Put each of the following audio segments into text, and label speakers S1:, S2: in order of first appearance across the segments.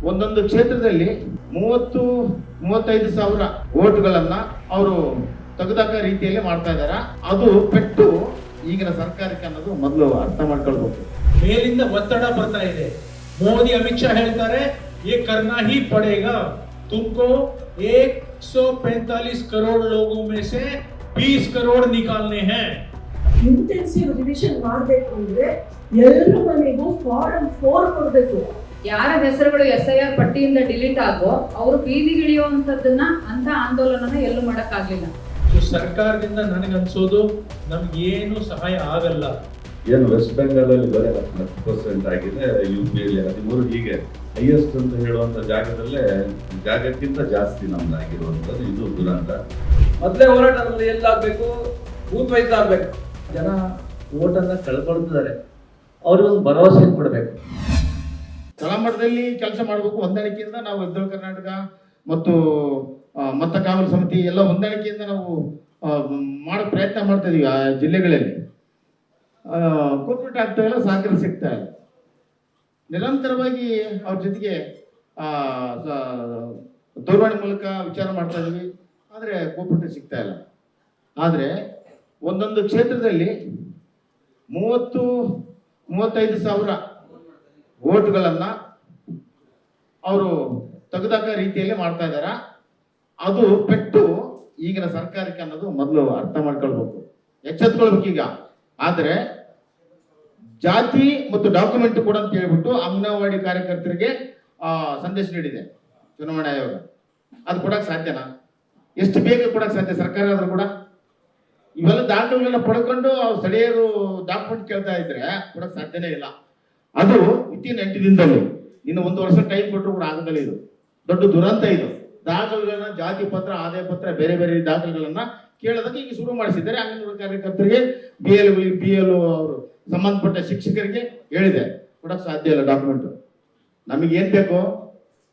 S1: ಒಂದೊಂದು ಕ್ಷೇತ್ರದಲ್ಲಿ 30-35 ಸಾವಿರ ಓಟ್ಗಳನ್ನ ಅವರು ತೆಗೆದಾಕ ರೀತಿಯಲ್ಲಿ ಮಾಡ್ತಾ ಇದ್ದಾರೆ. ಅದು ಪೆಟ್ಟು ಈಗಿನ ಸರ್ಕಾರಕ್ಕೆ ಅನ್ನೋದು ಮೊದಲು ಅರ್ಥ ಮಾಡ್ಕೊಳ್ಬೇಕು.
S2: ಮೇಲಿಂದ ಒತ್ತಡ ಬರ್ತಾ ಇದೆ. ಮೋದಿ ಅಮಿತ್ ಶಾ ಹೇಳ್ತಾರೆ ये करना ही पड़ेगा, तुमको 145 करोड़ लोगों में से 20 करोड़ निकालने हैं.
S3: ಇಂಟೆನ್ಸಿವ್ ರಿವಿಷನ್ ಮಾಡಬೇಕು ಅಂದ್ರೆ ಎಲ್ಲರ ಮನೆಗೂ ಫಾರಂ 4 ಕೊಡಬೇಕು.
S4: ಯಾರ ಹೆಸರುಗಳು SIR ಪಟ್ಟಿಯಿಂದ ಡಿಲೀಟ್ ಆಗೋ ಅವರು ಬೀದಿಗಿಳಿಯುವಂತದ್ದನ್ನ ಅಂತ ಆಂದೋಲನನ ಎಲ್ಲೂ ಮಾಡಕ್ಕಾಗ್ಲಿಲ್ಲ.
S2: ಸರ್ಕಾರದಿಂದ ನನಗನ್ಸೋದು ನಮ್ಗೆ ಏನು ಸಹಾಯ ಆಗಲ್ಲ.
S5: ಏನು ವೆಸ್ಟ್ ಬೆಂಗಾಲ್ ಅಲ್ಲಿ ಬರೀ 10% ಆಗಿದೆ, UP ಅಲ್ಲಿ 13, ಹೀಗೆ ಹೈಯೆಸ್ಟ್ ಅಂತ ಹೇಳುವಂತ ಜಾಗಕ್ಕಿಂತ ಜಾಸ್ತಿ ನಮ್ದಾಗಿರುವಂತದ್ದು. ಇದು ದುರಂತ.
S6: ಮೊದಲೇ ಹೋರಾಟ ಎಲ್ಲಾಗಬೇಕು, ಬೂತ್ ವೈಸ್ ಆಗ್ಬೇಕು.
S7: ಜನ ಓಟನ್ನ ಕಳ್ಕೊಳ್ತಿದ್ದಾರೆ, ಅವ್ರಿಗೊಂದು ಭರವಸೆ ಕೊಡಬೇಕು.
S1: ತಳಮಟ್ಟದಲ್ಲಿ ಕೆಲಸ ಮಾಡಬೇಕು. ಹೊಂದಾಣಿಕೆಯಿಂದ ನಾವು ಉತ್ತರ ಕರ್ನಾಟಕ ಮತ್ತು ಮತ್ತ ಕಾವಲು ಸಮಿತಿ ಎಲ್ಲ ಹೊಂದಾಣಿಕೆಯಿಂದ ನಾವು ಮಾಡೋ ಪ್ರಯತ್ನ ಮಾಡ್ತಾ ಇದೀವಿ. ಆ ಜಿಲ್ಲೆಗಳಲ್ಲಿ ಕೋಪರೇಟ್ ಆಗ್ತಾ ಇಲ್ಲ, ಸಹಕಾರ ಸಿಗ್ತಾ ಇಲ್ಲ. ನಿರಂತರವಾಗಿ ಅವ್ರ ಜೊತೆಗೆ ದೂರವಾಣಿ ಮೂಲಕ ವಿಚಾರ ಮಾಡ್ತಾ ಇದೀವಿ, ಆದರೆ ಕೋಪರೇಟ್ ಸಿಗ್ತಾ ಇಲ್ಲ. ಆದರೆ ಒಂದೊಂದು ಕ್ಷೇತ್ರದಲ್ಲಿ 30-35 ಸಾವಿರ ಓಟ್ಗಳನ್ನ ಅವರು ತೆಗೆದಾಕ ರೀತಿಯಲ್ಲಿ ಮಾಡ್ತಾ ಇದ್ದಾರೆ. ಅದು ಪೆಟ್ಟು ಈಗಿನ ಸರ್ಕಾರಕ್ಕೆ ಅನ್ನೋದು ಮೊದಲು ಅರ್ಥ ಮಾಡ್ಕೊಳ್ಬೇಕು, ಎಚ್ಚೆತ್ಕೊಳ್ಬೇಕು ಈಗ. ಆದರೆ ಜಾತಿ ಮತ್ತು ಡಾಕ್ಯುಮೆಂಟ್ ಕೂಡ ಅಂತ ಹೇಳ್ಬಿಟ್ಟು ಅಂಗನವಾಡಿ ಕಾರ್ಯಕರ್ತರಿಗೆ ಸಂದೇಶ ನೀಡಿದೆ ಚುನಾವಣಾ ಆಯೋಗ. ಅದು ಕೊಡಕ್ ಸಾಧ್ಯನಾ? ಎಷ್ಟು ಬೇಗ ಕೊಡಕ್ ಸಾಧ್ಯ ಸರ್ಕಾರ ಆದ್ರೂ ಕೂಡ? ಇವೆಲ್ಲ ದಾಖಲೆಗಳನ್ನ ಪಡ್ಕೊಂಡು ಸ್ಥಳೀಯರು ಡಾಕ್ಯುಮೆಂಟ್ ಕೇಳ್ತಾ ಇದ್ರೆ ಕೊಡಕ್ ಸಾಧ್ಯನೇ ಇಲ್ಲ. ಅದು ವಿತಿನ್ 8 ದಿನದಲ್ಲಿ, ಇನ್ನು 1 ವರ್ಷ ಟೈಮ್ ಕೊಟ್ಟರು ಕೂಡ ಆಗದಲ್ಲ. ಇದು ದೊಡ್ಡ ದುರಂತ. ಇದು ದಾಖಲೆಗಳನ್ನ, ಜಾತಿ ಪತ್ರ, ಆದಾಯ ಪತ್ರ, ಬೇರೆ ಬೇರೆ ದಾಖಲೆಗಳನ್ನ ಕೇಳೋದಕ್ಕೆ ಈಗ ಶುರು ಮಾಡಿಸಿದ್ದಾರೆ. ಅಂಗನವಾಡಿ ಕಾರ್ಯಕರ್ತರಿಗೆ, BLO ಅವರು ಸಂಬಂಧಪಟ್ಟ ಶಿಕ್ಷಕರಿಗೆ ಹೇಳಿದೆ, ಕೊಡಕ್ ಸಾಧ್ಯ ಇಲ್ಲ ಡಾಕ್ಯುಮೆಂಟ್. ನಮಗೆ ಏನ್ ಬೇಕು?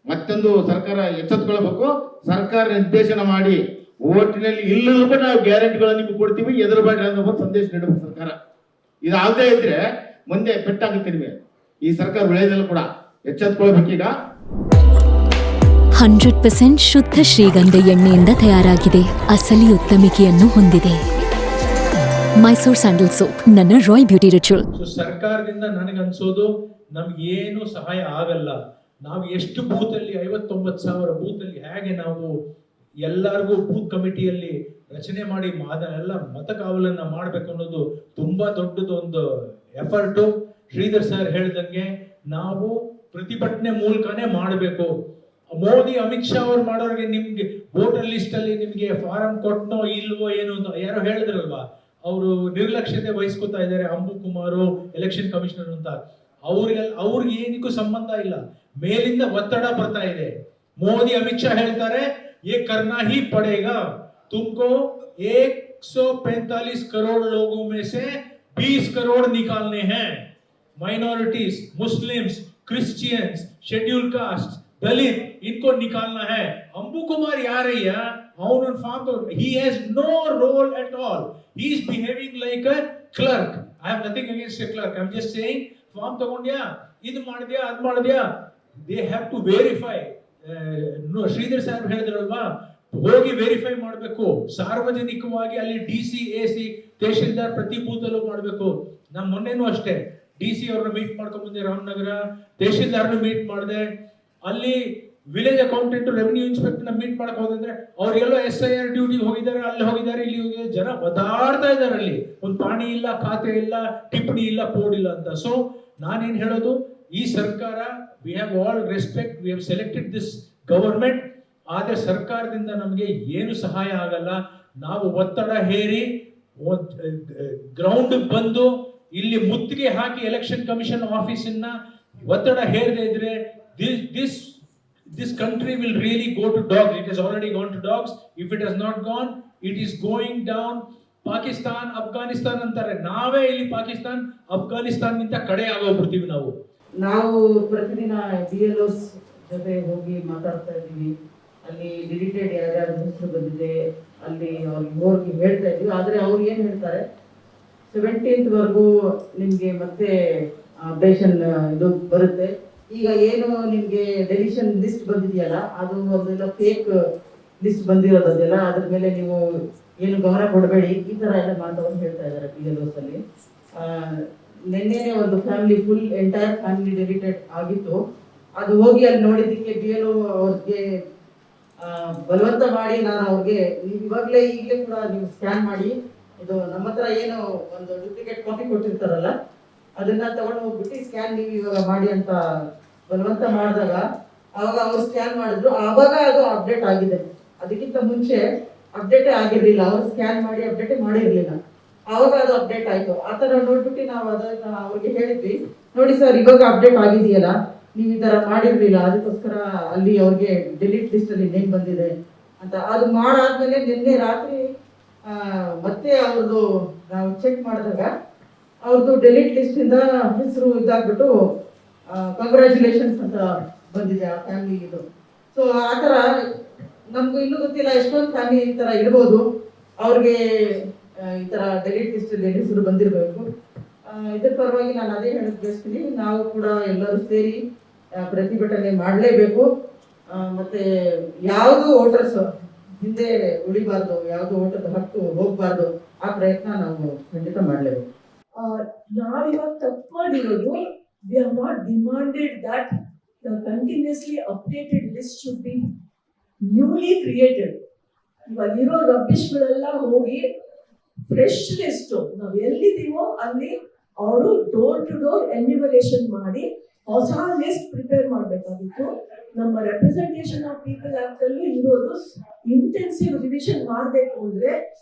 S1: ಮತ್ತೊಂದು ಸರ್ಕಾರ ಎಚ್ಚೆತ್ಕೊಳ್ಬೇಕು. ಸರ್ಕಾರ ನಿರ್ದೇಶನ ಮಾಡಿ ಓಟಿನಲ್ಲಿ ಇಲ್ಲದ್ರೂ ಕೂಡ ನಾವು ಗ್ಯಾರಂಟಿಗಳನ್ನು ನಿಮ್ಗೆ ಕೊಡ್ತೀವಿ, ಎದುರುಬೇಡ ಅನ್ನೋ ಒಂದು ಸಂದೇಶ ನೀಡಬೇಕು ಸರ್ಕಾರ. ಇದಾಗದೇ ಇದ್ರೆ ಮುಂದೆ ಪೆಟ್ಟಾಗುತ್ತೆ ನಿಮಗೆ. ಈ ಸರ್ಕಾರ ಉಳಿಯೋದಲ್ಲ ಕೂಡ, ಎಚ್ಚೆತ್ಕೊಳ್ಬೇಕೀಗ.
S8: 100% ಶುದ್ಧ ಶ್ರೀಗಂಧ ಎಣ್ಣೆಯಿಂದ ತಯಾರಾಗಿದೆ. ಅಸಲಿ ಉತ್ತಮಿಕೆಯನ್ನು ಹೊಂದಿದೆ. ಮೈಸೂರು ಸ್ಯಾಂಡಲ್ ಸೋಪ್, ನನ್ನ ರಾಯಲ್ ಬ್ಯೂಟಿ ರಿಚುವಲ್.
S2: ಸರ್ಕಾರದಿಂದ ನನಗನ್ಸೋದು ನಮ್ಗೆ ಏನು ಸಹಾಯ ಆಗಲ್ಲ. ನಾವು ಎಷ್ಟು ಬೂತಲ್ಲಿ 59 ಸಾವಿರ ಬೂತಲ್ಲಿ ಹೇಗೆ ನಾವು ಎಲ್ಲರಿಗೂ ಬೂತ್ ಕಮಿಟಿಯಲ್ಲಿ ರಚನೆ ಮಾಡಿ ಎಲ್ಲ ಮತ ಕಾವಲನ್ನ ಮಾಡ್ಬೇಕು ಅನ್ನೋದು ತುಂಬಾ ದೊಡ್ಡದೊಂದು ಎಫರ್ಟು. ಶ್ರೀಧರ್ ಸರ್ ಹೇಳ್ದಂಗೆ ನಾವು ಪ್ರತಿಭಟನೆ ಮೂಲಕನೇ ಮಾಡಬೇಕು. ಮೋದಿ ಅಮಿತ್ ಶಾ ಅವ್ರು ಮಾಡೋರಿಗೆ ನಿಮ್ಗೆ ವೋಟರ್ ಲಿಸ್ಟ್ ಅಲ್ಲಿ ನಿಮ್ಗೆ ಫಾರಂ ಕೊಟ್ಟನೋ ಇಲ್ವೋ ಏನು ಅಂತ ಯಾರೋ ಹೇಳಿದ್ರಲ್ವಾ, ಅವರು ನಿರ್ಲಕ್ಷ್ಯತೆ ವಹಿಸ್ಕೊತಾ ಇದ್ದಾರೆ. ಅಂಬು ಕುಮಾರ್ ಎಲೆಕ್ಷನ್ ಕಮಿಷನರ್ ಅಂತ, ಅವ್ರಿಗೆ ಏನಕ್ಕೂ ಸಂಬಂಧ ಇಲ್ಲ. ಮೇಲಿಂದ ಒತ್ತಡ ಬರ್ತಾ ಇದೆ. ಮೋದಿ ಅಮಿತ್ ಶಾ ಹೇಳ್ತಾರೆ ये करना ही पड़ेगा, तुमको 145 करोड़ लोगों में से 20 करोड़ निकालने हैं. Minorities, Muslims, Christians, schedule caste, Dalit, इनको निकालना है. अंबु कुमार यार he has no role at all. He is behaving like a clerk. I have nothing against a clerk. I'm just saying form ತಗೊಂಡ್ಯಾ, ಇದು ಮಾಡಿದ್ಯಾ, ಅದು ಮಾಡಿದ್ಯಾ, they have to verify. Sridhar Saheb ಹೇಳಿದ್ರಲ್ವಾ, ಹೋಗಿ ವೆರಿಫೈ ಮಾಡಬೇಕು ಸಾರ್ವಜನಿಕವಾಗಿ. ಅಲ್ಲಿ DC, AC, ತಹಶೀಲ್ದಾರ್ ಪ್ರತಿ ಬೂತಲ್ಲೂ ಮಾಡಬೇಕು. ನಮ್ಮ ಮೊನ್ನೆನೂ ಅಷ್ಟೇ DC ಅವ್ರನ್ನ ಮೀಟ್ ಮಾಡ್ಕೊಂಡ್ ಬಂದೆ ರಾಮನಗರ, ತಹಶೀಲ್ದಾರ್ನ ಮೀಟ್ ಮಾಡಿದೆ. ಅಲ್ಲಿ ವಿಲೇಜ್ ಅಕೌಂಟೆಂಟ್, ರೆವಿನ್ಯೂ ಇನ್ಸ್ಪೆಕ್ಟರ್ನ ಮೀಟ್ ಮಾಡಕ್ ಹೋದ್ರೆ ಅವ್ರಿಗೆಲ್ಲೋ SIR ಡ್ಯೂಟಿ ಹೋಗಿದ್ದಾರೆ, ಅಲ್ಲಿ ಹೋಗಿದ್ದಾರೆ, ಇಲ್ಲಿ ಹೋಗಿದ್ದಾರೆ. ಜನ ಒದಾಡ್ತಾ ಇದ್ದಾರೆ. ಅಲ್ಲಿ ಒಂದು ಪಾಣಿ ಇಲ್ಲ, ಖಾತೆ ಇಲ್ಲ, ಟಿಪ್ಪಣಿ ಇಲ್ಲ, ಪೋಡ್ ಇಲ್ಲ ಅಂತ. ಸೊ ನಾನೇನ್ ಹೇಳೋದು, ಈ ಸರ್ಕಾರ, we have all respect, we have selected this government. ಆದ್ರೆ ಸರ್ಕಾರದಿಂದ ನಮಗೆ ಏನು ಸಹಾಯ ಆಗಲ್ಲ. ನಾವು ಒತ್ತಡ ಹೇರಿ ಗ್ರೌಂಡ್ ಬಂದು ಇಲ್ಲಿ ಮುತ್ತಿಗೆ ಹಾಕಿ ಎಲೆಕ್ಷನ್ ಕಮಿಷನ್ ಆಫೀಸನ್ನ ಒತ್ತಡ ಹೇರದೇ ಇದ್ರೆ this country will really go to dogs. It has already gone to dogs. If it has not gone, it is going down. Pakistan, Afghanistan ಅಂತಾರೆ. ನಾವೇ ಇಲ್ಲಿ ಪಾಕಿಸ್ತಾನ್, ಅಫ್ಘಾನಿಸ್ತಾನ್ ನಿಂದ ಕಡೆ ಆಗೋಗ್ಬಿಡ್ತೀವಿ ನಾವು.
S3: ನಾವು ಪ್ರತಿದಿನ BLOs ಜೊತೆ ಹೋಗಿ ಮಾತಾಡ್ತಾ ಇದ್ದೀವಿ. ಅಲ್ಲಿ ಡಿಲೀಟೆಡ್ ಯಾರ್ಯಾರ ಹೆಸರು ಬಂದಿದೆ ಅಲ್ಲಿ ಅವ್ರಿಗೆ ಹೋಗಿ ಹೇಳ್ತಾ ಇದ್ದೀವಿ. ಆದರೆ ಅವ್ರು ಏನು ಹೇಳ್ತಾರೆ, 17th ವರೆಗೂ ನಿಮಗೆ ಮತ್ತೆ ಅಪ್ಡೇಷನ್ ಇದು ಬರುತ್ತೆ, ಈಗ ಏನು ನಿಮ್ಗೆ ಡೆಲಿಷನ್ ಲಿಸ್ಟ್ ಬಂದಿದೆಯಲ್ಲ, ಅದು ಒಂದೆಲ್ಲ ಫೇಕ್ ಲಿಸ್ಟ್ ಬಂದಿರೋದೆಲ್ಲ, ಅದ್ರ ಮೇಲೆ ನೀವು ಏನು ಗಮನ ಕೊಡಬೇಡಿ, ಈ ತರ ಎಲ್ಲ ಮಾತನ್ನು ಹೇಳ್ತಾ ಇದ್ದಾರೆ BLOs ಅಲ್ಲಿ. ನಿನ್ನೆನೆ ಒಂದು ಫ್ಯಾಮಿಲಿ ಫುಲ್ ಎಂಟೈರ್ ಫ್ಯಾಮಿಲಿ ಡೆಲಿಟೆಡ್ ಆಗಿತ್ತು. ಅದು ಹೋಗಿ ಅಲ್ಲಿ ನೋಡಿದ್ದಕ್ಕೆ BLO ಅವ್ರಿಗೆ ಬಲವಂತ ಮಾಡಿ ನಾನು ಅವ್ರಿಗೆ ಈಗಲೇ ಕೂಡ ನೀವು ಸ್ಕ್ಯಾನ್ ಮಾಡಿ, ಇದು ನಮ್ಮ ಹತ್ರ ಏನು ಒಂದು ಡೂಪ್ಲಿಕೇಟ್ ಕಾಪಿ ಕೊಟ್ಟಿರ್ತಾರಲ್ಲ ಅದನ್ನ ತಗೊಂಡು ಹೋಗ್ಬಿಟ್ಟು ಸ್ಕ್ಯಾನ್ ನೀವು ಇವಾಗ ಮಾಡಿ ಅಂತ ಬಲವಂತ ಮಾಡಿದಾಗ ಅವಾಗ ಅವ್ರು ಸ್ಕ್ಯಾನ್ ಮಾಡಿದ್ರು. ಆವಾಗ ಅದು ಅಪ್ಡೇಟ್ ಆಗಿದೆ. ಅದಕ್ಕಿಂತ ಮುಂಚೆ ಅಪ್ಡೇಟೇ ಆಗಿರ್ಲಿಲ್ಲ, ಅವ್ರು ಸ್ಕ್ಯಾನ್ ಮಾಡಿ ಅಪ್ಡೇಟೇ ಮಾಡಿರ್ಲಿಲ್ಲ. ಆವಾಗ ಅದು ಅಪ್ಡೇಟ್ ಆಯ್ತು. ಆ ಥರ ನೋಡ್ಬಿಟ್ಟು ನಾವು ಅದನ್ನ ಅವ್ರಿಗೆ ಹೇಳಿದ್ವಿ, ನೋಡಿ ಸರ್ ಇವಾಗ ಅಪ್ಡೇಟ್ ಆಗಿದೆಯಲ್ಲ, ನೀವು ಈ ಥರ ಮಾಡಿರ್ಲಿಲ್ಲ, ಅದಕ್ಕೋಸ್ಕರ ಅಲ್ಲಿ ಅವ್ರಿಗೆ ಡಿಲೀಟ್ ಲಿಸ್ಟ್ ಅಲ್ಲಿ ನೇಮ್ ಬಂದಿದೆ ಅಂತ. ಅದು ಮಾಡಾದ್ಮೇಲೆ ನಿನ್ನೆ ರಾತ್ರಿ ಮತ್ತೆ ಅವ್ರದ್ದು ನಾವು ಚೆಕ್ ಮಾಡಿದಾಗ ಅವ್ರದ್ದು ಡೆಲಿಟ್ ಲಿಸ್ಟ್ ಇಂದ ಹೆಸರು ಇದಾಗ್ಬಿಟ್ಟು ಕಂಗ್ರ್ಯಾಚುಲೇಷನ್ಸ್ ಅಂತ ಬಂದಿದೆ ಆ ಫ್ಯಾಮಿಲಿ ಇದು. ಸೊ ಆ ಥರ ನಮ್ಗೂ ಇನ್ನೂ ಗೊತ್ತಿಲ್ಲ, ಎಷ್ಟೊಂದು ಫ್ಯಾಮಿಲಿ ಈ ಥರ ಇರ್ಬೋದು, ಅವ್ರಿಗೆ ಈ ಥರ ಡೆಲಿಟ್ ಲಿಸ್ಟ್ ಅಲ್ಲಿ ಹೆಸರು ಬಂದಿರಬೇಕು. ಇದ್ರ ಪರವಾಗಿ ನಾನು ಅದೇ ಹೇಳಕ್ ಬಯಸ್ತೀನಿ, ನಾವು ಕೂಡ ಎಲ್ಲರೂ ಸೇರಿ ಪ್ರತಿಭಟನೆ ಮಾಡಲೇಬೇಕು. ಮತ್ತೆ ಯಾವುದು ವೋಟರ್ಸ್ ಹಿಂದೆ ಉಳಿಬಾರ್ದು, ಯಾವುದು ವೋಟರ್ ಹಕ್ಕು ಹೋಗ್ಬಾರ್ದು, ಆ ಪ್ರಯತ್ನ ನಾವು ಖಂಡಿತ ಮಾಡಲೇಬೇಕು.
S9: ನಾವಿವಾಗ ತಪ್ಪು ಮಾಡಿರೋದು, we have not demanded that the continuously updated list should be newly created. ಇವಾಗ ಇರೋ ರಬ್ಬಿಶ್ಗಳೆಲ್ಲ ಹೋಗಿ ಫ್ರೆಶ್ ಲಿಸ್ಟ್ ನಾವು ಎಲ್ಲಿದ್ದೀವೋ ಅಲ್ಲಿ ಅವರು ಡೋರ್ ಟು ಡೋರ್ ಎನ್ಯುಮರೇಷನ್ ಮಾಡಿ ಹೊಸ ಲಿಸ್ಟ್ ಪ್ರಿಪೇರ್ ಮಾಡಬೇಕಾಗಿತ್ತು. ನಮ್ಮ ರೆಪ್ರೆಸೆಂಟೇಷನ್ ಆಫ್ ಪೀಪಲ್ ಆಕ್ಟ್ ಅಲ್ಲಿ ಇರೋದು ಇಂಟೆನ್ಸಿವ್ ರಿವಿಷನ್ ಮಾಡಬೇಕು ಅಂದ್ರೆ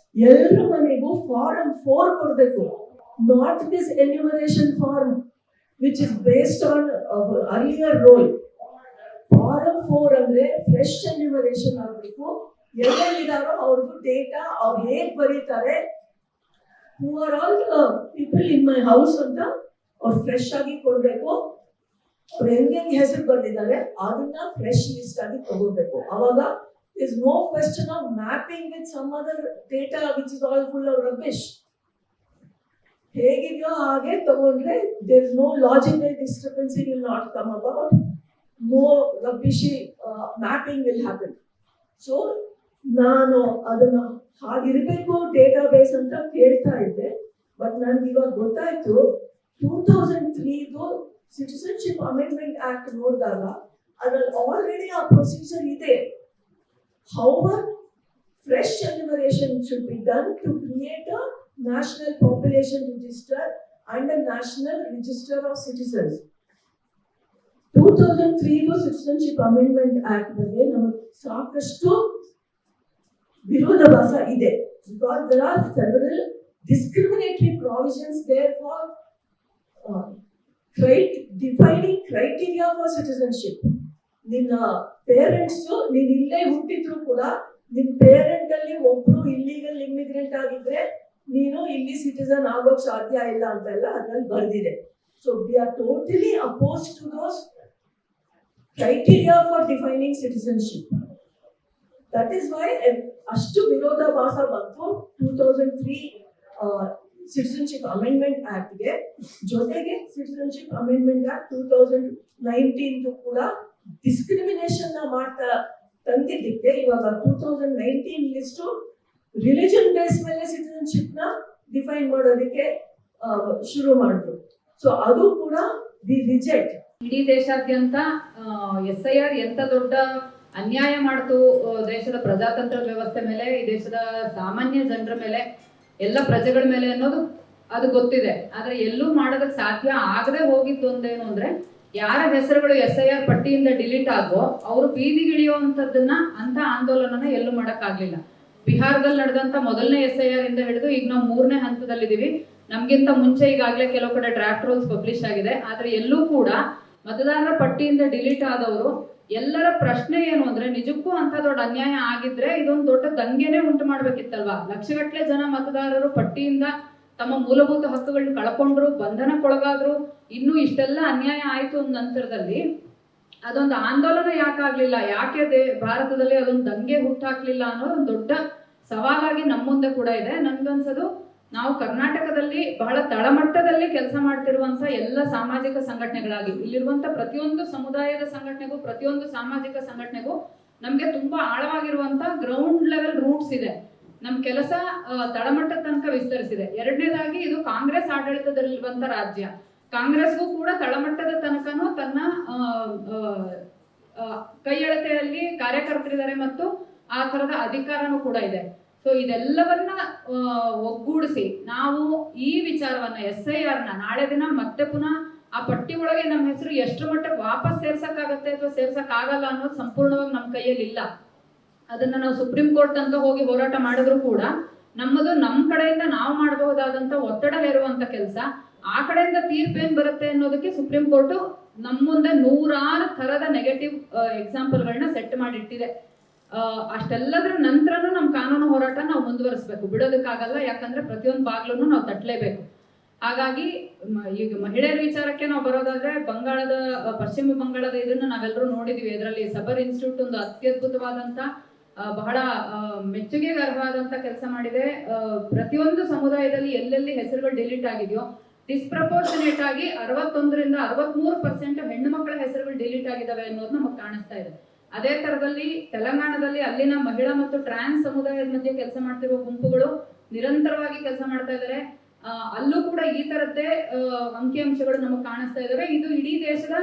S9: ಎಲ್ಲರ ಮನೆಗೂ ಫಾರಂ 4 ಕೊಡಬೇಕು, not this enumeration form which is based on earlier role. Form 4 ಅಂದ್ರೆ ಫ್ರೆಶ್ ಎನ್ಯುಮರೇಷನ್ ಆಗಬೇಕು. ಎಲ್ಲೆಲ್ಲಿದಾರೋ ಅವ್ರದ್ದು ಡೇಟಾ ಅವ್ರು ಹೇಗ್ ಬರೀತಾರೆ, who are all the people in my house ಅಂತ ಅವ್ರು ಫ್ರೆಶ್ ಆಗಿ ಕೊಡ್ಬೇಕು. ಅವ್ರು ಹೆಂಗೆ ಹೆಸರು ಬರ್ದಿದ್ದಾರೆ ಅದನ್ನ ಫ್ರೆಶ್ ಲಿಸ್ಟ್ ಆಗಿ ತಗೋಬೇಕು. ಅವಾಗ there is no question of mapping with some other data which is all full of rubbish. ಹೇಗಿದೆಯೋ ಹಾಗೆ ತಗೊಂಡ್ರೆ there is no logical discrepancy will not come about, no rubbishy mapping will happen. So ನಾನು ಅದನ್ನ ಹಾಗಿರ್ಬೇಕು database ಅಂತ ಕೇಳ್ತಾ ಇದ್ದೆ. But ನನ್ಗೆ ಇವಾಗ ಗೊತ್ತಾಯ್ತು 2003 ಸಿಟಿಸನ್ಶಿಪ್ ಅಮೆಂಡ್ಮೆಂಟ್ ಆಕ್ಟ್ ನೋಡಿದಾಗ ಅದ್ರಲ್ಲಿ ಆಲ್ರೆಡಿ ಆ ಪ್ರೊಸೀಜರ್ ಇದೆ. However, fresh enumeration should be done to create a national population register and a national register of citizens. 2003 citizenship amendment act ಬಗ್ಗೆ ನಮಗೆ ಸಾಕಷ್ಟು ವಿರೋಧಾಭಾಸ ಇದೆ. Because there are several discriminatory provisions there for defining criteria for citizenship. ನಿನ್ನ parents ನೀನ್ ಇಲ್ಲೇ ಹುಟ್ಟಿದ್ರು ಕೂಡ ನಿಮ್ ಪೇರೆಂಟ್ ಅಲ್ಲಿ ಒಬ್ರು ಇಲ್ಲಿಗಲ್ ಇಮಿಗ್ರೆಂಟ್ ಆಗಿದ್ರೆ ನೀನು ಇಲ್ಲಿ ಸಿಟಿಸನ್ ಆಗೋಕ್ ಸಾಧ್ಯ ಇಲ್ಲ ಅಂತೆಲ್ಲ ಅದ್ರಲ್ಲಿ ಬರ್ದಿದೆ. So we are totally oppose to those criteria for defining citizenship. That is why ಅಷ್ಟು ವಿರೋಧಾಭಾಸ ಬಂತು 2003 ಸಿಟಿಸನ್ಶಿಪ್ ಅಮೆಂಡ್ಮೆಂಟ್ ಆಕ್ಟ್ ಗೆ. ಜೊತೆಗೆ ಸಿಟಿಸನ್ಶಿಪ್ ಅಮೆಂಡ್ಮೆಂಟ್ ಆಕ್ಟ್ 2019 ಕೂಡ ಡಿಸ್ಕ್ರಿಮಿನೇಷನ್ ಮಾಡ್ತಾ ತಂದಿದ್ದಕ್ಕೆ ಇವಾಗ 2019 ಲಿಸ್ಟ್ ರಿಲಿಜನ್ ಬೇಸ್ ಮೇಲೆ ಸಿಟಿಸನ್ಶಿಪ್ ನ ಡಿಫೈನ್ ಮಾಡೋದಕ್ಕೆ ಶುರು ಮಾಡಿದ್ರು. ಸೊ ಅದು ಕೂಡ ದಿ ರಿಜೆಕ್ಟ್.
S4: ಇಡೀ ದೇಶಾದ್ಯಂತ SIR ಎಂತ ದೊಡ್ಡ ಅನ್ಯಾಯ ಮಾಡ್ತು ದೇಶದ ಪ್ರಜಾತಂತ್ರದ ವ್ಯವಸ್ಥೆ ಮೇಲೆ, ಈ ದೇಶದ ಸಾಮಾನ್ಯ ಜನರ ಮೇಲೆ, ಎಲ್ಲ ಪ್ರಜೆಗಳ ಮೇಲೆ ಅನ್ನೋದು ಅದು ಗೊತ್ತಿದೆ. ಆದ್ರೆ ಎಲ್ಲೂ ಮಾಡೋದಕ್ಕೆ ಸಾಧ್ಯ ಆಗದೆ ಹೋಗಿದ್ದು ಒಂದೇನು ಅಂದ್ರೆ, ಯಾರ ಹೆಸರುಗಳು SIR ಪಟ್ಟಿಯಿಂದ ಡಿಲೀಟ್ ಆಗೋ ಅವರು ಬೀದಿಗಿಳಿಯುವಂಥದ್ದನ್ನ ಅಂತ ಆಂದೋಲನನ ಎಲ್ಲೂ ಮಾಡಕ್ಕಾಗ್ಲಿಲ್ಲ. ಬಿಹಾರದಲ್ಲಿ ನಡೆದಂತ ಮೊದಲನೇ SIR ಇಂದ ಹಿಡಿದು ಈಗ ನಾವು 3ನೇ ಹಂತದಲ್ಲಿದ್ದೀವಿ. ನಮ್ಗಿಂತ ಮುಂಚೆ ಈಗಾಗಲೇ ಕೆಲವು ಕಡೆ ಡ್ರಾಫ್ಟ್ ರೂಲ್ಸ್ ಪಬ್ಲಿಷ್ ಆಗಿದೆ. ಆದ್ರೆ ಎಲ್ಲೂ ಕೂಡ ಮತದಾರರ ಪಟ್ಟಿಯಿಂದ ಡಿಲೀಟ್ ಆದವರು ಎಲ್ಲರ ಪ್ರಶ್ನೆ ಏನು ಅಂದ್ರೆ, ನಿಜಕ್ಕೂ ಅಂತ ದೊಡ್ಡ ಅನ್ಯಾಯ ಆಗಿದ್ರೆ ಇದೊಂದು ದೊಡ್ಡ ದಂಗೆನೇ ಉಂಟು ಮಾಡ್ಬೇಕಿತ್ತಲ್ವಾ? ಲಕ್ಷಗಟ್ಟಲೆ ಜನ ಮತದಾರರು ಪಟ್ಟಿಯಿಂದ ತಮ್ಮ ಮೂಲಭೂತ ಹಕ್ಕುಗಳನ್ನ ಕಳ್ಕೊಂಡ್ರು, ಬಂಧನಕ್ಕೊಳಗಾದ್ರು, ಇನ್ನೂ ಇಷ್ಟೆಲ್ಲ ಅನ್ಯಾಯ ಆಯ್ತು ಅಂದ ನಂತರದಲ್ಲಿ ಅದೊಂದು ಆಂದೋಲನ ಯಾಕಾಗ್ಲಿಲ್ಲ, ಯಾಕೆ ಭಾರತದಲ್ಲಿ ಅದೊಂದು ದಂಗೆ ಹುಟ್ಟಾಕ್ಲಿಲ್ಲ ಅನ್ನೋದು ಒಂದು ದೊಡ್ಡ ಸವಾಲಾಗಿ ನಮ್ಮ ಮುಂದೆ ಕೂಡ ಇದೆ. ನನ್ಗನ್ಸೋದು ನಾವು ಕರ್ನಾಟಕದಲ್ಲಿ ಬಹಳ ತಳಮಟ್ಟದಲ್ಲಿ ಕೆಲಸ ಮಾಡ್ತಿರುವಂತ ಎಲ್ಲ ಸಾಮಾಜಿಕ ಸಂಘಟನೆಗಳಾಗಿ ಇಲ್ಲಿರುವಂತ ಪ್ರತಿಯೊಂದು ಸಮುದಾಯದ ಸಂಘಟನೆಗೂ ಪ್ರತಿಯೊಂದು ಸಾಮಾಜಿಕ ಸಂಘಟನೆಗೂ ನಮ್ಗೆ ತುಂಬಾ ಆಳವಾಗಿರುವಂತ ಗ್ರೌಂಡ್ ಲೆವೆಲ್ ರೂಟ್ಸ್ ಇದೆ. ನಮ್ ಕೆಲಸ ತಳಮಟ್ಟದ ತನಕ ವಿಸ್ತರಿಸಿದೆ. ಎರಡನೇದಾಗಿ ಇದು ಕಾಂಗ್ರೆಸ್ ಆಡಳಿತದಲ್ಲಿರುವಂತ ರಾಜ್ಯ. ಕಾಂಗ್ರೆಸ್ಗೂ ಕೂಡ ತಳಮಟ್ಟದ ತನಕನೂ ತನ್ನ ಕೈಯಳತೆಯಲ್ಲಿ ಕಾರ್ಯಕರ್ತರಿದ್ದಾರೆ ಮತ್ತು ಆ ತರದ ಅಧಿಕಾರನೂ ಕೂಡ ಇದೆ. ಸೊ ಇದೆಲ್ಲವನ್ನ ಒಗ್ಗೂಡಿಸಿ ನಾವು ಈ ವಿಚಾರವನ್ನ SIR ನ ನಾಳೆ ದಿನ ಮತ್ತೆ ಪುನಃ ಆ ಪಟ್ಟಿ ಒಳಗೆ ನಮ್ಮ ಹೆಸರು ಎಷ್ಟು ಮಟ್ಟಕ್ಕೆ ವಾಪಸ್ ಸೇರ್ಸಕ್ಕಾಗತ್ತೆ ಅಥವಾ ಸೇರ್ಸಕ್ಕಾಗಲ್ಲ ಅನ್ನೋದು ಸಂಪೂರ್ಣವಾಗಿ ನಮ್ಮ ಕೈಯಲ್ಲಿ ಇಲ್ಲ. ಅದನ್ನ ನಾವು ಸುಪ್ರೀಂ ಕೋರ್ಟ್ ತನಕ ಹೋಗಿ ಹೋರಾಟ ಮಾಡಿದ್ರು ಕೂಡ ನಮ್ಮದು ನಮ್ಮ ಕಡೆಯಿಂದ ನಾವು ಮಾಡಬಹುದಾದಂತ ಒತ್ತಡ ಹೇರುವಂತ ಕೆಲಸ. ಆ ಕಡೆಯಿಂದ ತೀರ್ಪೇನ್ ಬರುತ್ತೆ ಅನ್ನೋದಕ್ಕೆ ಸುಪ್ರೀಂ ಕೋರ್ಟ್ ನಮ್ಮ ಮುಂದೆ ನೂರಾರು ತರದ ನೆಗೆಟಿವ್ ಎಕ್ಸಾಂಪಲ್ಗಳನ್ನ ಸೆಟ್ ಮಾಡಿಟ್ಟಿದೆ. ಅಷ್ಟೆಲ್ಲದ್ರ ನಂತರನೂ ನಮ್ಮ ಕಾನೂನು ಹೋರಾಟ ನಾವು ಮುಂದುವರಿಸಬೇಕು, ಬಿಡೋದಕ್ಕಾಗಲ್ಲ. ಯಾಕಂದ್ರೆ ಪ್ರತಿಯೊಂದು ಬಾಗ್ಲೂ ನಾವು ತಟ್ಟಲೇಬೇಕು. ಹಾಗಾಗಿ ಈಗ ಮಹಿಳೆಯರ ವಿಚಾರಕ್ಕೆ ನಾವು ಬರೋದಾದ್ರೆ ಪಶ್ಚಿಮ ಬಂಗಾಳದ ಇದನ್ನು ನಾವೆಲ್ಲರೂ ನೋಡಿದೀವಿ. ಇದರಲ್ಲಿ ಸಬರ್ ಇನ್ಸ್ಟಿಟ್ಯೂಟ್ ಒಂದು ಅತ್ಯದ್ಭುತವಾದಂತ ಬಹಳ ಮೆಚ್ಚುಗೆಗೆ ಅರ್ಹವಾದಂತ ಕೆಲಸ ಮಾಡಿದೆ. ಪ್ರತಿಯೊಂದು ಸಮುದಾಯದಲ್ಲಿ ಎಲ್ಲೆಲ್ಲಿ ಹೆಸರುಗಳು ಡಿಲೀಟ್ ಆಗಿದೆಯೋ ಡಿಸ್ಪ್ರಪೋರ್ಷನೇಟ್ ಆಗಿ 61ರಿಂದ 63% ಹೆಣ್ಣು ಮಕ್ಕಳ ಹೆಸರುಗಳು ಡಿಲೀಟ್ ಆಗಿದಾವೆ ಅನ್ನೋದು ನಮಗೆ ಕಾಣಿಸ್ತಾ ಇದೆ. ಅದೇ ತರದಲ್ಲಿ ತೆಲಂಗಾಣದಲ್ಲಿ ಅಲ್ಲಿನ ಮಹಿಳಾ ಮತ್ತು ಟ್ರಾನ್ಸ್ ಸಮುದಾಯದ ಮಧ್ಯೆ ಕೆಲಸ ಮಾಡ್ತಿರುವ ಗುಂಪುಗಳು ನಿರಂತರವಾಗಿ ಕೆಲಸ ಮಾಡ್ತಾ ಇದ್ದಾರೆ. ಅಲ್ಲೂ ಕೂಡ ಈ ತರದ್ದೇ ಅಂಕಿಅಂಶಗಳು ನಮಗೆ ಕಾಣಿಸ್ತಾ ಇದಾವೆ. ಇದು ಇಡೀ ದೇಶದ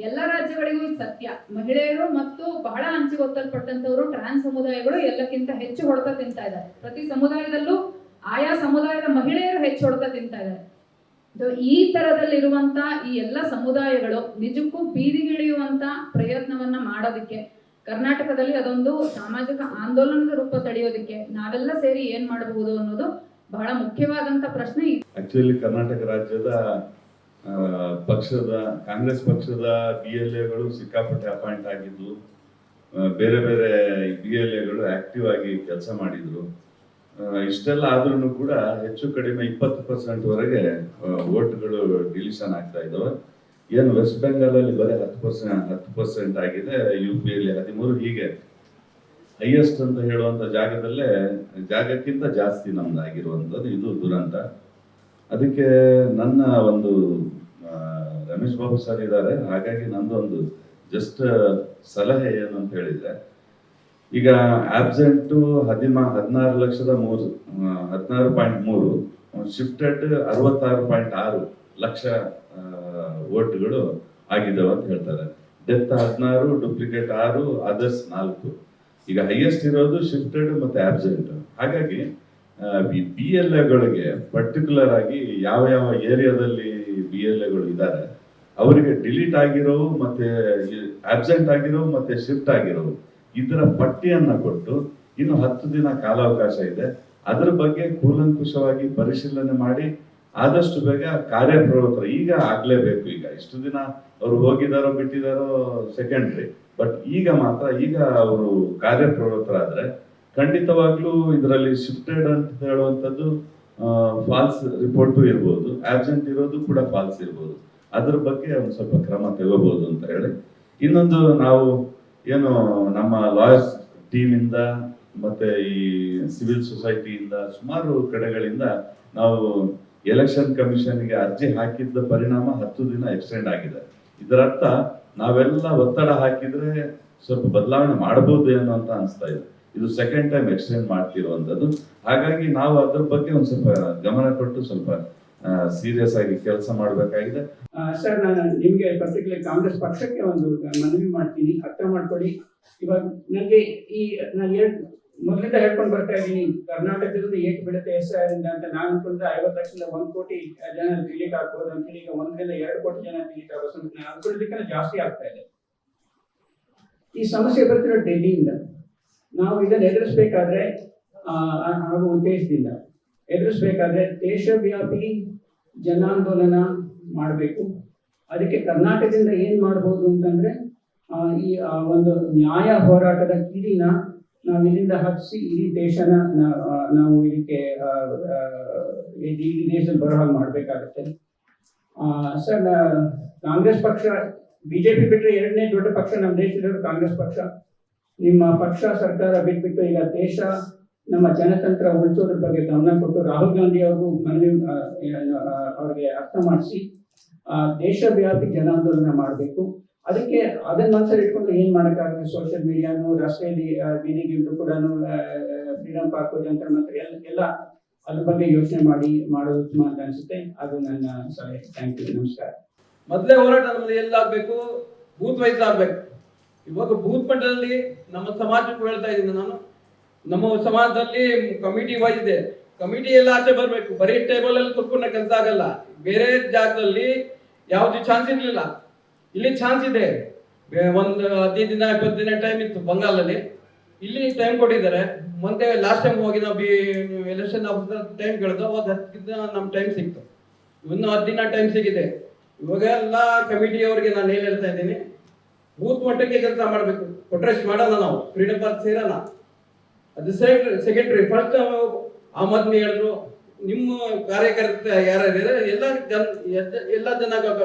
S4: ಎಲ್ಲ ರಾಜ್ಯಗಳಿಗೂ ಇದು ಸತ್ಯ. ಮಹಿಳೆಯರು ಮತ್ತು ಬಹಳ ಹಂಚಿಗೊತ್ತಲ್ಪಟ್ಟಂತವರು ಟ್ರಾನ್ಸ್ ಸಮುದಾಯಗಳು ಎಲ್ಲಕ್ಕಿಂತ ಹೆಚ್ಚು ಹೊಡೆತ ತಿಂತಾ ಇದ್ದಾರೆ. ಪ್ರತಿ ಸಮುದಾಯದಲ್ಲೂ ಆಯಾ ಸಮುದಾಯದ ಮಹಿಳೆಯರು ಹೆಚ್ಚು ಹೊಡೆತ ತಿಂತಾ ಇದ್ದಾರೆ. ಈ ತರದಲ್ಲಿರುವಂತ ಈ ಎಲ್ಲ ಸಮುದಾಯಗಳು ನಿಜಕ್ಕೂ ಬೀದಿಗಿಳಿಯುವಂತ ಪ್ರಯತ್ನವನ್ನ ಮಾಡೋದಕ್ಕೆ ಕರ್ನಾಟಕದಲ್ಲಿ ಅದೊಂದು ಸಾಮಾಜಿಕ ಆಂದೋಲನದ ರೂಪ ತಡೆಯೋದಕ್ಕೆ ನಾವೆಲ್ಲ ಸೇರಿ ಏನ್ ಮಾಡಬಹುದು ಅನ್ನೋದು ಬಹಳ ಮುಖ್ಯವಾದಂತ ಪ್ರಶ್ನೆ.
S5: ಆಕ್ಚುಲಿ ಕರ್ನಾಟಕ ರಾಜ್ಯದ ಕಾಂಗ್ರೆಸ್ ಪಕ್ಷದ BLAಗಳು ಸಿಕ್ಕಾಪಟ್ಟೆ ಅಪಾಯಿಂಟ್ ಆಗಿದ್ದು, ಬೇರೆ ಬೇರೆ BLAಗಳು ಆಕ್ಟಿವ್ ಆಗಿ ಕೆಲಸ ಮಾಡಿದ್ರು. ಇಷ್ಟೆಲ್ಲ ಆದ್ರೂ ಕೂಡ ಹೆಚ್ಚು ಕಡಿಮೆ 20% ವರೆಗೆ ವೋಟ್ಗಳು ಡಿಲಿಷನ್ ಆಗ್ತಾ ಇದಾವೆ. ಏನು ವೆಸ್ಟ್ ಬೆಂಗಾಲ್ ಅಲ್ಲಿ ಬರೀ 10% ಆಗಿದೆ, UP ಯಲ್ಲಿ 13. ಹೀಗೆ ಹೈಯೆಸ್ಟ್ ಅಂತ ಹೇಳುವಂತ ಜಾಗಕ್ಕಿಂತ ಜಾಸ್ತಿ ನಮ್ದಾಗಿರುವಂಥದ್ದು ಇದು ದುರಂತ. ಅದಕ್ಕೆ ನನ್ನ ಒಂದು ರಮೇಶ್ ಬಾಬು ಸರ್ ಇದ್ದಾರೆ, ಹಾಗಾಗಿ ನಂದೊಂದು ಜಸ್ಟ್ ಸಲಹೆ ಏನು ಅಂತ ಹೇಳಿದ್ರೆ, ಈಗ ಆಬ್ಸೆಂಟ್ 16,3,16.3, ಶಿಫ್ಟೆಡ್ 66.6 ಲಕ್ಷ ವೋಟ್ಗಳು ಆಗಿದ್ದಾವೆ ಅಂತ ಹೇಳ್ತಾರೆ. Death 16, duplicate 6, others 4. ಈಗ ಹೈಯೆಸ್ಟ್ ಇರೋದು ಶಿಫ್ಟೆಡ್ ಮತ್ತೆ ಆಬ್ಸೆಂಟ್. ಹಾಗಾಗಿ BLAಗಳಿಗೆ ಪರ್ಟಿಕ್ಯುಲರ್ ಆಗಿ ಯಾವ ಯಾವ ಏರಿಯಾದಲ್ಲಿ BLAಗಳು ಇದ್ದಾರೆ ಅವರಿಗೆ ಡಿಲೀಟ್ ಆಗಿರೋವು ಮತ್ತೆ ಆಬ್ಸೆಂಟ್ ಆಗಿರೋವು ಮತ್ತೆ ಶಿಫ್ಟ್ ಆಗಿರೋವು ಇದರ ಪಟ್ಟಿಯನ್ನ ಕೊಟ್ಟು ಇನ್ನು 10 ದಿನ ಕಾಲಾವಕಾಶ ಇದೆ. ಅದರ ಬಗ್ಗೆ ಕೂಲಂಕುಷವಾಗಿ ಪರಿಶೀಲನೆ ಮಾಡಿ ಆದಷ್ಟು ಬೇಗ ಕಾರ್ಯಪ್ರವೃತ್ತರ ಈಗ ಆಗ್ಲೇಬೇಕು. ಈಗ ಇಷ್ಟು ದಿನ ಅವರು ಹೋಗಿದಾರೋ ಬಿಟ್ಟಿದಾರೋ ಸೆಕೆಂಡ್ರಿ, ಬಟ್ ಈಗ ಅವರು ಕಾರ್ಯಪ್ರವೃತ್ತರಾದ್ರೆ ಖಂಡಿತವಾಗ್ಲೂ ಇದರಲ್ಲಿ ಶಿಫ್ಟೆಡ್ ಅಂತ ಹೇಳುವಂಥದ್ದು ಫಾಲ್ಸ್ ರಿಪೋರ್ಟು ಇರ್ಬೋದು, ಆಬ್ಸೆಂಟ್ ಇರೋದು ಕೂಡ ಫಾಲ್ಸ್ ಇರ್ಬೋದು. ಅದ್ರ ಬಗ್ಗೆ ಒಂದು ಸ್ವಲ್ಪ ಕ್ರಮ ತಗೋಬಹುದು ಅಂತ ಹೇಳಿ, ಇನ್ನೊಂದು ನಾವು ಏನು ನಮ್ಮ ಲಾಯರ್ಸ್ ಟೀಮ್ ಇಂದ ಮತ್ತೆ ಈ ಸಿವಿಲ್ ಸೊಸೈಟಿಯಿಂದ ಸುಮಾರು ಕಡೆಗಳಿಂದ ನಾವು ಎಲೆಕ್ಷನ್ ಕಮಿಷನ್ಗೆ ಅರ್ಜಿ ಹಾಕಿದ್ದ ಪರಿಣಾಮ 10 ದಿನ ಎಕ್ಸ್ಟೆಂಡ್ ಆಗಿದೆ. ಇದರರ್ಥ ನಾವೆಲ್ಲ ಒತ್ತಡ ಹಾಕಿದ್ರೆ ಸ್ವಲ್ಪ ಬದಲಾವಣೆ ಮಾಡಬಹುದು ಏನೋ ಅಂತ ಅನಿಸ್ತಾ ಇದೆ. ಇದು ಸೆಕೆಂಡ್ ಟೈಮ್ ಎಕ್ಸ್ಟೆಂಡ್ ಮಾಡ್ತಿರುವಂತದ್ದು. ಹಾಗಾಗಿ ನಾವು ಅದ್ರ ಬಗ್ಗೆ ಒಂದು ಸ್ವಲ್ಪ ಗಮನ ಕೊಟ್ಟು ಸ್ವಲ್ಪ ಸೀರಿಯಸ್ ಆಗಿ ಕೆಲಸ ಮಾಡಬೇಕಾಗಿದೆ.
S10: ಸರ್, ನಾನು ನಿಮ್ಗೆ ಪರ್ಟಿಕ್ಯುಲರ್ ಕಾಂಗ್ರೆಸ್ ಪಕ್ಷಕ್ಕೆ ಒಂದು ಮನವಿ ಮಾಡ್ತೀನಿ, ಅರ್ಥ ಮಾಡ್ಕೊಳ್ಳಿ. ಇವಾಗ ನನಗೆ ನಾನು ಮೊದಲಿಂದ ಹೇಳ್ಕೊಂಡು ಬರ್ತಾ ಇದ್ದೀನಿ, ಕರ್ನಾಟಕದಿಂದ ಏಟ್ ಬೀಳುತ್ತೆ SIR ಇಂದ ಅಂತ. ನಾನು ಅನ್ಕೊಂಡ್ರೆ 50 ಲಕ್ಷದಿಂದ 1 ಕೋಟಿ ಜನ ಡಿಲೀಟ್ ಆಗ್ಬೋದು ಅಂತೇಳಿ, ಈಗ 1 ರಿಂದ 2 ಕೋಟಿ ಜನ ಡಿಲೀಟ್ ಆಗೋದು ನಾನು ಅನ್ಕೊಳ್ಳೋದಕ್ಕಿಂತ ಜಾಸ್ತಿ ಆಗ್ತಾ ಇದೆ. ಈ ಸಮಸ್ಯೆ ಬರ್ತಿರೋ ಡೆಲ್ಲಿಯಿಂದ. ನಾವು ಇದನ್ನು ಎದುರಿಸಬೇಕಾದ್ರೆ ಹಾಗೂ ಉದ್ದೇಶದಿಂದ ಎದುರಿಸಬೇಕಾದ್ರೆ ದೇಶವ್ಯಾಪಿ ಜನಾಂದೋಲನ ಮಾಡಬೇಕು. ಅದಕ್ಕೆ ಕರ್ನಾಟಕದಿಂದ ಏನ್ ಮಾಡ್ಬೋದು ಅಂತಂದ್ರೆ, ಈ ಒಂದು ನ್ಯಾಯ ಹೋರಾಟದ ಕಿಡಿನ ನಾವು ಇಲ್ಲಿಂದ ಹಬ್ಬಿಸಿ ಇಡೀ ದೇಶನ ನಾವು ಇದಕ್ಕೆ ಇಡೀ ದೇಶದಲ್ಲಿ ಬರೋ ಹಾಗೆ ಮಾಡ್ಬೇಕಾಗತ್ತೆ. ಸರ್, ಕಾಂಗ್ರೆಸ್ ಪಕ್ಷ BJP ಬಿಟ್ಟರೆ 2ನೇ ದೊಡ್ಡ ಪಕ್ಷ ನಮ್ಮ ದೇಶದಲ್ಲಿರೋ ಕಾಂಗ್ರೆಸ್ ಪಕ್ಷ. ನಿಮ್ಮ ಪಕ್ಷ ಸರ್ಕಾರ ಬಿಟ್ಬಿಟ್ಟು ಈಗ ದೇಶ ನಮ್ಮ ಜನತಂತ್ರ ಉಳಿಸೋದ್ರ ಬಗ್ಗೆ ಗಮನ ಕೊಟ್ಟು ರಾಹುಲ್ ಗಾಂಧಿ ಅವ್ರಿಗೂ ಮನವಿ ಅವ್ರಿಗೆ ಅರ್ಥ ಮಾಡಿಸಿ ದೇಶವ್ಯಾಪಿ ಜನಾಂದೋಲನ ಮಾಡಬೇಕು. ಅದಕ್ಕೆ ಅದನ್ನ ಮನಸ್ಸಲ್ಲಿ ಇಟ್ಕೊಂಡು ಏನ್ ಮಾಡೋಕ್ಕಾಗಲ್ಲ, ಸೋಷಿಯಲ್ ಮೀಡಿಯಾನು, ರಸ್ತೆಯಲ್ಲಿ ಬೀದಿಗಿಂದು ಕೂಡ ಫ್ರೀಡಮ್ ಪಾರ್ಕ್, ಜಂತರ್ ಮಂತ್ರ ಎಲ್ಲ ಅದ್ರ ಬಗ್ಗೆ ಯೋಚನೆ ಮಾಡೋದು ಉತ್ತಮ ಅಂತ ಅನ್ಸುತ್ತೆ. ಅದು ನನ್ನ ಸಲಹೆ. ಥ್ಯಾಂಕ್ ಯು, ನಮಸ್ಕಾರ.
S6: ಮೊದಲೇ ಹೋರಾಟ ನಮ್ಮದು ಎಲ್ಲಾಗಬೇಕು, ಬೂತ್ ವೈಸ್ ಆಗ್ಬೇಕು. ಇವಾಗ ಬೂತ್ ಮಟ್ಟದಲ್ಲಿ ನಮ್ಮ ಸಮಾಜಕ್ಕೂ ಹೇಳ್ತಾ ಇದ್ದೀನಿ ನಾನು, ನಮ್ಮ ಸಮಾಜದಲ್ಲಿ ಕಮಿಟಿ ವೈಸ್ ಇದೆ. ಕಮಿಟಿ ಎಲ್ಲ ಆಚೆ ಬರಬೇಕು. ಬರೀ ಟೇಬಲ್ ಅಲ್ಲಿ ಕುತ್ಕೊಂಡ ಕೆಲಸ ಆಗಲ್ಲ. ಬೇರೆ ಜಾಗದಲ್ಲಿ ಯಾವ್ದು ಚಾನ್ಸ್ ಇರ್ಲಿಲ್ಲ, ಇಲ್ಲಿ ಚಾನ್ಸ್ ಇದೆ. ಒಂದು 15 ದಿನ 20 ದಿನ ಟೈಮ್ ಇತ್ತು ಬಂಗಾಲಲ್ಲಿ, ಇಲ್ಲಿ ಟೈಮ್ ಕೊಟ್ಟಿದ್ದಾರೆ. ಮತ್ತೆ ಲಾಸ್ಟ್ ಟೈಮ್ ಹೋಗಿ ನಾವು ಎಲೆಕ್ಷನ್ ಆಫೀಸರ್ ಟೈಮ್ ಕೇಳಿದ್ರು, ಅವಾಗ 10 ದಿನ ನಮ್ಮ ಟೈಮ್ ಸಿಕ್ತು. ಇನ್ನು 10 ದಿನ ಟೈಮ್ ಸಿಗಿದೆ. ಇವಾಗ ಎಲ್ಲ ಕಮಿಟಿ ಅವರಿಗೆ ನಾನು ಏನ್ ಹೇಳ್ತಾ ಇದ್ದೀನಿ, ಬೂತ್ ಮಟ್ಟಕ್ಕೆ ಕೆಲಸ ಮಾಡಬೇಕು. ಕೊಟ್ರೇಶ್ ಮಾಡೋಣ, ನಾವು ಫ್ರೀಡಮ್ ಪಾರ್ಕ್ ಸೇರೋಣ. ಅದು ಸೆಕೆಂಡ್ರಿ. ಫಸ್ಟ್ ಆಮ್ ಆದ್ಮಿ ಹೇಳಿದ್ರು, ನಿಮ್ಮ ಕಾರ್ಯಕರ್ತ ಯಾರ್ಯಾರಿದ್ದಾರೆ ಎಲ್ಲ ಜನ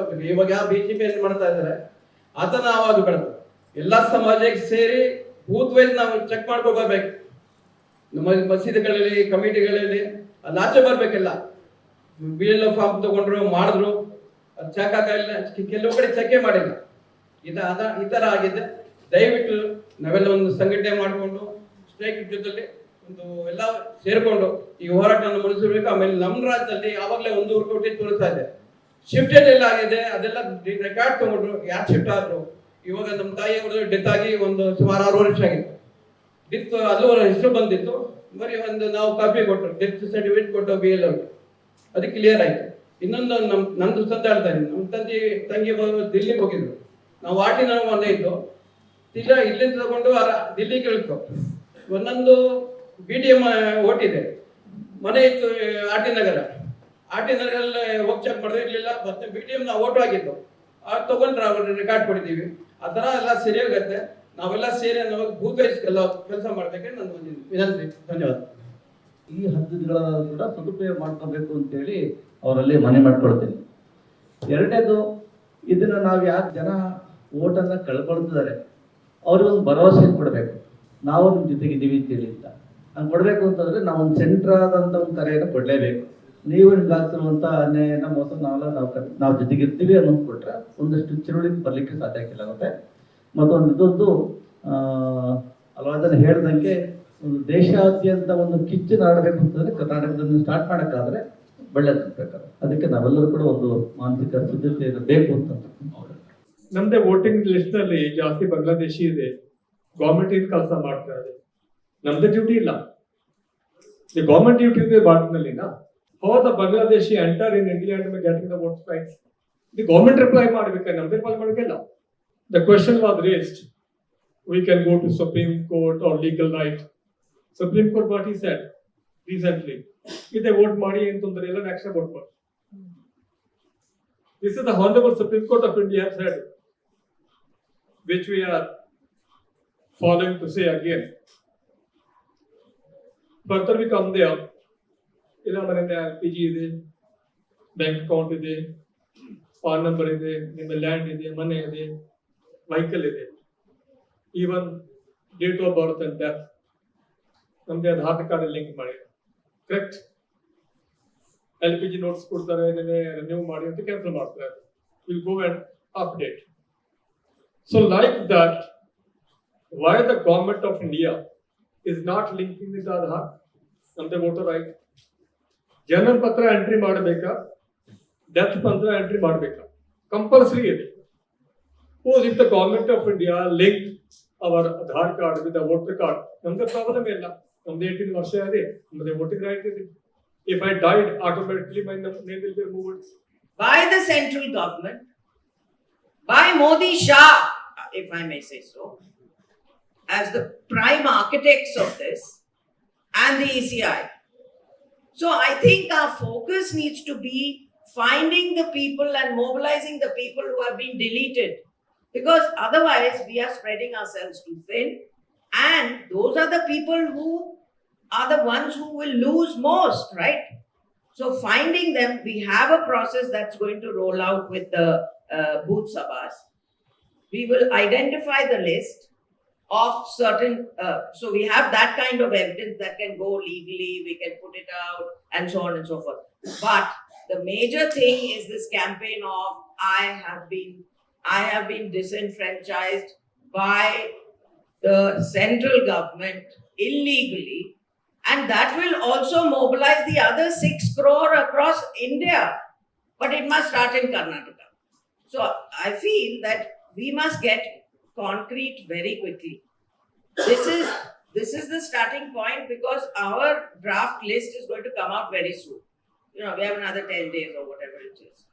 S6: ಇವಾಗ ಯಾವ BJP ಏನ್ ಮಾಡ್ತಾ ಇದ್ದಾರೆ ಆತನ ಆವಾಜ್ ಬೆಳೆದು ಎಲ್ಲ ಸಮಾಜಕ್ಕೆ ಸೇರಿ ಬೂತ್ ವೈಸ್ ನಾವು ಚೆಕ್ ಮಾಡ್ಕೊಂಡು ಬರ್ಬೇಕು. ನಮ್ಮ ಮಸೀದಿಗಳಲ್ಲಿ, ಕಮಿಟಿಗಳಲ್ಲಿ ಅಲ್ಲಿ ಆಚೆ ಬರ್ಬೇಕೆಲ್ಲ. BLO ಫಾರ್ಮ್ ತಗೊಂಡ್ರು, ಮಾಡಿದ್ರು, ಅದು ಚೆಕ್ ಆಗಲ್ಲ. ಕೆಲವು ಕಡೆ ಚೆಕ್ಕೇ ಮಾಡಿಲ್ಲ. ಈ ತರ ಆಗಿದೆ. ದಯವಿಟ್ಟು ನಾವೆಲ್ಲ ಒಂದು ಸಂಘಟನೆ ಮಾಡಿಕೊಂಡು ಸ್ಟ್ರೈಕ್ ಜೊತೆಲಿ ಒಂದು ಎಲ್ಲ ಸೇರ್ಕೊಂಡು ಈ ಹೋರಾಟವನ್ನು ಮುಗಿಸಬೇಕು. ಆಮೇಲೆ ನಮ್ಮ ರಾಜ್ಯದಲ್ಲಿ ಆವಾಗಲೇ 1.5 ಕೋಟಿ ತೋರಿಸ್ತಾ ಇದೆ. ಶಿಫ್ಟೆಡ್ ಎಲ್ಲ ಆಗಿದೆ, ಅದೆಲ್ಲ ರೆಕಾರ್ಡ್ ತಗೊಂಡ್ರು, ಯಾರು ಶಿಫ್ಟ್ ಆದ್ರು. ಇವಾಗ ನಮ್ಮ ತಾಯಿ ಅವರು ಡೆತ್ ಆಗಿ ಸುಮಾರು 6 ವರ್ಷ ಆಗಿತ್ತು. ಡೆತ್ ಅದು ಹೆಸರು ಬಂದಿತ್ತು, ಬರೀ ಒಂದು ನಾವು ಕಾಪಿ ಕೊಟ್ಟರು, ಡೆತ್ ಸರ್ಟಿಫಿಕೇಟ್ ಕೊಟ್ಟು BLO ಅವ್ರಿಗೆ, ಅದು ಕ್ಲಿಯರ್ ಆಯ್ತು. ಇನ್ನೊಂದು ನಮ್ದು ಸಂತ ಹೇಳ್ತಾ ಇದ್ದೀನಿ, ನಮ್ಮ ತಂಗಿ ದಿಲ್ಲಿಗೆ ಹೋಗಿದ್ರು. ನಾವು ಆಟಿನ ಒಂದೇ ಇತ್ತು, ಇಲ್ಲಿಂದ ತಗೊಂಡು ದಿಲ್ಲಿಗೆ ಇಳಿತು. ಒಂದೊಂದು BDM ಓಟಿದೆ, ಮನೆ ಇತ್ತು ಆರ್.ಟಿ. ನಗರಲ್ಲಿ ಹೋಗಿ ಚೆಕ್ ಮಾಡಿದ್ರೆ ಇರ್ಲಿಲ್ಲ. ಮತ್ತೆ BDM ನಾವು ಓಟು ಆಗಿದ್ದು ಅದು ತಗೊಂಡ್ರೆ ಅವ್ರಿಗೆ ರೆಕಾರ್ಡ್ ಕೊಟ್ಟಿದ್ದೀವಿ. ಆ ಥರ ಎಲ್ಲ ಸರಿಯಾಗತ್ತೆ. ನಾವೆಲ್ಲ ಸೇರಿ ನಾವು ಬೂತ್ ವೈಸ್ ಎಲ್ಲ ಕೆಲಸ ಮಾಡ್ಬೇಕೆ ನನ್ನ ಒಂದು ವಿನಂತಿ. ಧನ್ಯವಾದ.
S7: ಈ ಹದ್ದುಗಳನ್ನು ಕೂಡ ಸದುಪಯೋಗ ಮಾಡ್ಕೋಬೇಕು ಅಂತೇಳಿ ಅವರಲ್ಲಿ ಮನೆ ಮಾಡ್ಕೊಳ್ತೀನಿ. ಎರಡನೇದು, ಇದನ್ನ ನಾವು ಯಾಕೆ ಜನ ಓಟನ್ನು ಕಳ್ಕೊಳ್ತಿದ್ದಾರೆ ಅವ್ರಿಗೊಂದು ಭರವಸೆ ಕೊಡಬೇಕು. ನಾವು ನಿಮ್ಮ ಜೊತೆಗಿದ್ದೀವಿ ಅಂತೇಳಿ ಅಂತ ಹಂಗೆ ಕೊಡಬೇಕು ಅಂತಂದ್ರೆ ನಾವು ಒಂದು ಸೆಂಟ್ರ್ ಆದಂಥ ಒಂದು ಕರೆಯನ್ನು ಕೊಡಲೇಬೇಕು. ನೀವು ನಿಮ್ಗಾಗ್ತಿರುವಂಥ ಅನ್ಯಾಯನ ಮೋಸ ನಾವು ಜೊತೆಗಿರ್ತೀವಿ ಅನ್ನೋದು ಕೊಟ್ಟರೆ ಒಂದಷ್ಟು ತಿಳುವಳಿಕೆ ಬರಲಿಕ್ಕೆ ಸಾಧ್ಯ ಆಗಿಲ್ಲ. ಮತ್ತೆ ಮತ್ತೊಂದು ಇದೊಂದು ಹಲವಾರು ಜನ ಹೇಳ್ದಂಗೆ ಒಂದು ದೇಶಾದ್ಯಂತ ಒಂದು ಕಿಚ್ಚು ನಾಡಬೇಕು ಅಂತಂದ್ರೆ ಕರ್ನಾಟಕದಲ್ಲಿ ಸ್ಟಾರ್ಟ್ ಮಾಡೋಕ್ಕಾದ್ರೆ ಬೆಳೆಬೇಕಾದ್ರೆ ಅದಕ್ಕೆ ನಾವೆಲ್ಲರೂ ಕೂಡ ಒಂದು ಮಾನಸಿಕ ಸಿದ್ಧತೆ ಬೇಕು ಅಂತ.
S11: ನಮ್ದೇ ವೋಟಿಂಗ್ ಲಿಸ್ಟ್ ನಲ್ಲಿ ಜಾಸ್ತಿ ಬಾಂಗ್ಲಾದೇಶಿ ಇದೆ. ಗೌರ್ಮೆಂಟ್ ಏನ್ ಕೆಲಸ ಮಾಡ್ತಾ ಇದೆ, ನಮ್ದೇ ಡ್ಯೂಟಿ ಇಲ್ಲ. ಗೌರ್ಮೆಂಟ್ ಡ್ಯೂಟಿ ಇದೆ ಭಾರತದಲ್ಲಿ. How the Bangladeshi enter in India and getting the vote rights, the government reply ಮಾಡ್ಬೇಕು, ನಮ್ದೇ ರಿಪ್ಲೈ ಮಾಡೋಕ್ಕಿಲ್ಲ. The question was raised, we can go to Supreme Court or legal right. Supreme Court what he said recently, if they vote ಮಾಡಿ ಅಂತಂದ್ರೆ ಎಲ್ಲ next vote ಮಾಡಿ. This is the Honorable Supreme Court of India has said, which we are following to say again. Further we come there, ಇಲ್ಲ ಮನೆಯಿಂದ LPG ಇದೆ, bank account ಇದೆ, PAN number ಇದೆ, ನಿಮ್ಮ ಲ್ಯಾಂಡ್ ಇದೆ, ಮನೆ ಇದೆ, ವೆಹಿಕಲ್ ಇದೆ, even date of birth and death ನಮ್ಗೆ ಆಧಾರ್ ಕಾರ್ಡ್ ಲಿಂಕ್ ಮಾಡಿ, ಕರೆಕ್ಟ್? LPG ನೋಟ್ಸ್ ಕೊಡ್ತಾರೆ, ರಿನ್ಯೂ ಮಾಡಿ ಅಂತ ಕ್ಯಾನ್ಸಲ್ ಮಾಡ್ತಾರೆ. Will go and update. So like that, why the government of India is not linking with Aadhaar ನಮ್ದೇ voter right? ಜನನ ಪತ್ರ entry ಮಾಡಬೇಕಾ, ಡೆತ್ ಪತ್ರ ಎಂಟ್ರಿ ಮಾಡಬೇಕಾ? ಕಂಪಲ್ಸರಿ ಇದೆ. Suppose if the government of India linked our Aadhaar card with the voter card, ನಮ್ಗೆ problem ಇಲ್ಲ. ನಮ್ದು 18 ವರ್ಷ ಇದೆ, ನಮ್ದೇ ವೋಟಿಂಗ್ ರೈಟ್ ಇದೆ. If I died, automatically my name will be removed.
S12: By the central government, by Modi Shah, if I may say so, as the prime architects of this, and the ECI. So I think our focus needs to be finding the people and mobilizing the people who have been deleted, because otherwise we are spreading ourselves too thin, and those are the people who are the ones who will lose most, right? So finding them, we have a process that's going to roll out with the booth sabhas. We will identify the list. of certain, so we have that kind of evidence that can go legally, we can put it out, and so on and so forth. But the major thing is this campaign of I have been disenfranchised by the central government illegally, and that will also mobilize the other 6 crore across India. But it must start in Karnataka. So I feel that we must get concrete very quickly. This is the starting point, because our draft list is going to come out very soon. We have another 10 days or whatever it is.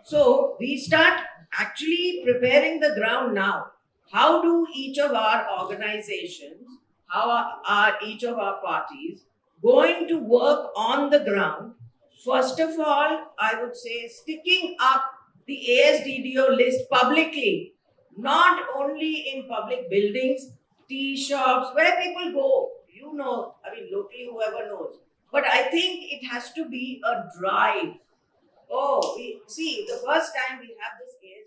S12: So we start actually preparing the ground now. How do each of our organizations, how are each of our parties going to work on the ground? First of all, I would say sticking up the ASDDO list publicly, not only in public buildings, tea shops, where people go, locally, whoever knows. But I think it has to be a drive. The first time we have this ASDDO.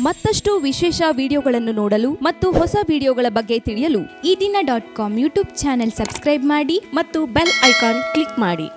S8: ಮತ್ತಷ್ಟು ವಿಶೇಷ ವಿಡಿಯೋಗಳನ್ನು ನೋಡಲು ಮತ್ತು ಹೊಸ ವಿಡಿಯೋಗಳ ಬಗ್ಗೆ ತಿಳಿಯಲು
S13: EDina.com YouTube channel subscribe ಮಾಡಿ ಮತ್ತು ಬೆಲ್ ಐಕಾನ್ ಕ್ಲಿಕ್ ಮಾಡಿ.